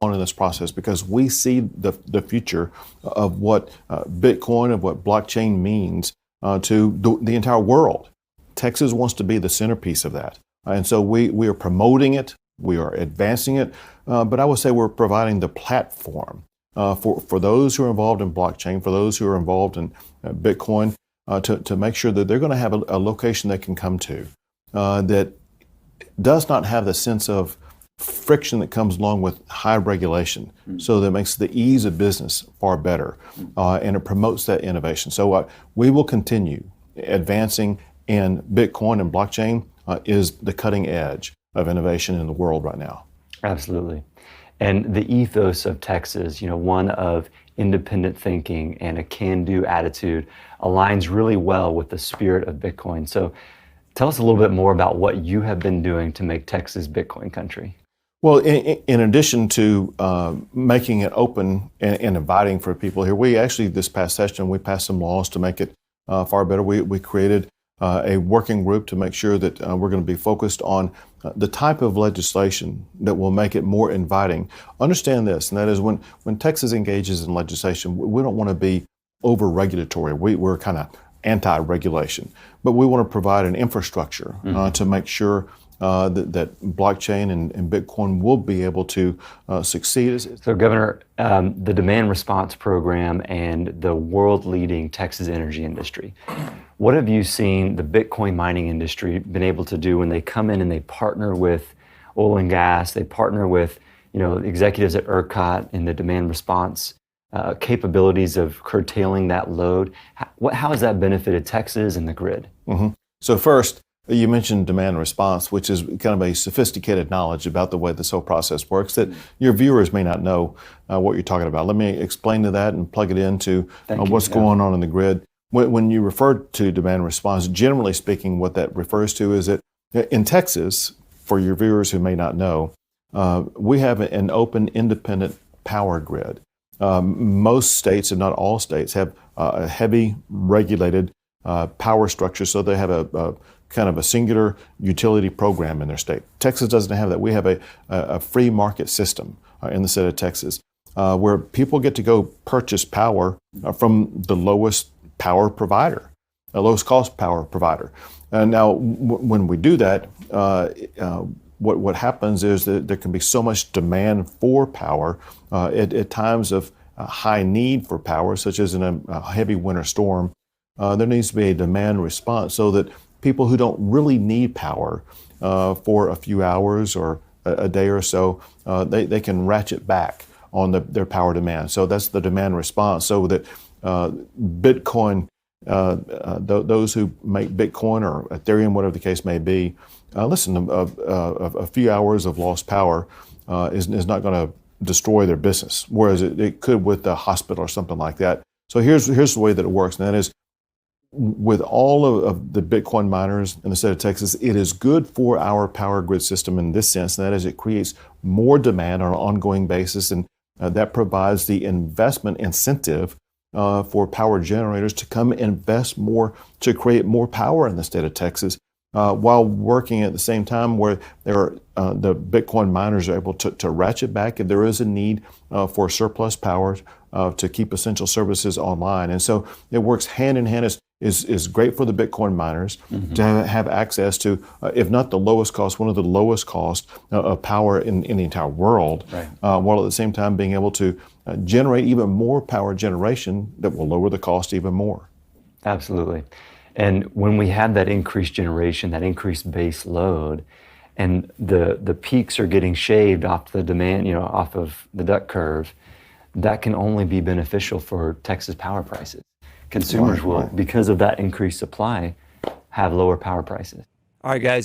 on in this process because we see the future of what Bitcoin, of what blockchain means to the entire world. Texas wants to be the centerpiece of that. And so we are promoting it, we are advancing it, but I would say we're providing the platform for those who are involved in blockchain, for those who are involved in Bitcoin, to make sure that they're going to have a location they can come to that does not have the sense of friction that comes along with high regulation. So that makes the ease of business far better, and it promotes that innovation. So we will continue advancing, and Bitcoin and blockchain is the cutting edge of innovation in the world right now. Absolutely. And the ethos of Texas, one of independent thinking and a can-do attitude, aligns really well with the spirit of Bitcoin. So tell us a little bit more about what you have been doing to make Texas Bitcoin country. Well, in addition to making it open and inviting for people here, we actually, this past session, we passed some laws to make it far better. We created a working group to make sure that we're going to be focused on the type of legislation that will make it more inviting. Understand this, and that is when Texas engages in legislation, we don't want to be over-regulatory. We're kind of anti-regulation, but we want to provide an infrastructure to make sure that blockchain and Bitcoin will be able to succeed. So, Governor, the demand response program and the world-leading Texas energy industry, what have you seen the Bitcoin mining industry been able to do when they come in and they partner with oil and gas, they partner with executives at ERCOT in the demand response capabilities of curtailing that load? How has that benefited Texas and the grid? So first, you mentioned demand response, which is kind of a sophisticated knowledge about the way this whole process works that your viewers may not know what you're talking about. Let me explain to that and plug it into what's going on in the grid. When you refer to demand response, generally speaking, what that refers to is that in Texas, for your viewers who may not know, we have an open, independent power grid. Most states, and not all states, have a heavy regulated power structure, so they have a kind of a singular utility program in their state. Texas doesn't have that. We have a free market system in the state of Texas where people get to go purchase power from the lowest power provider, the lowest cost power provider. Now, when we do that, what happens is that there can be so much demand for power at times of high need for power, such as in a heavy winter storm. There needs to be a demand response so that people who don't really need power for a few hours or a day or so, they can ratchet back on their power demand. So that's the demand response, so that Bitcoin, those who make Bitcoin or Ethereum, whatever the case may be, listen, a few hours of lost power is not going to destroy their business, whereas it could with a hospital or something like that. So here's the way that it works, and that is, with all of the Bitcoin miners in the state of Texas, it is good for our power grid system in this sense, and that is it creates more demand on an ongoing basis, and that provides the investment incentive for power generators to come invest more to create more power in the state of Texas, while working at the same time where the Bitcoin miners are able to ratchet back if there is a need for surplus power to keep essential services online. And so it works hand in hand. Is great for the Bitcoin miners to have access to, if not the lowest cost, one of the lowest cost of power in the entire world, while at the same time being able to generate even more power generation that will lower the cost even more. Absolutely. And when we have that increased generation, that increased base load, and the peaks are getting shaved off the demand, off of the duck curve, that can only be beneficial for Texas power prices. Consumers will, because of that increased supply, have lower power prices. All right, guys,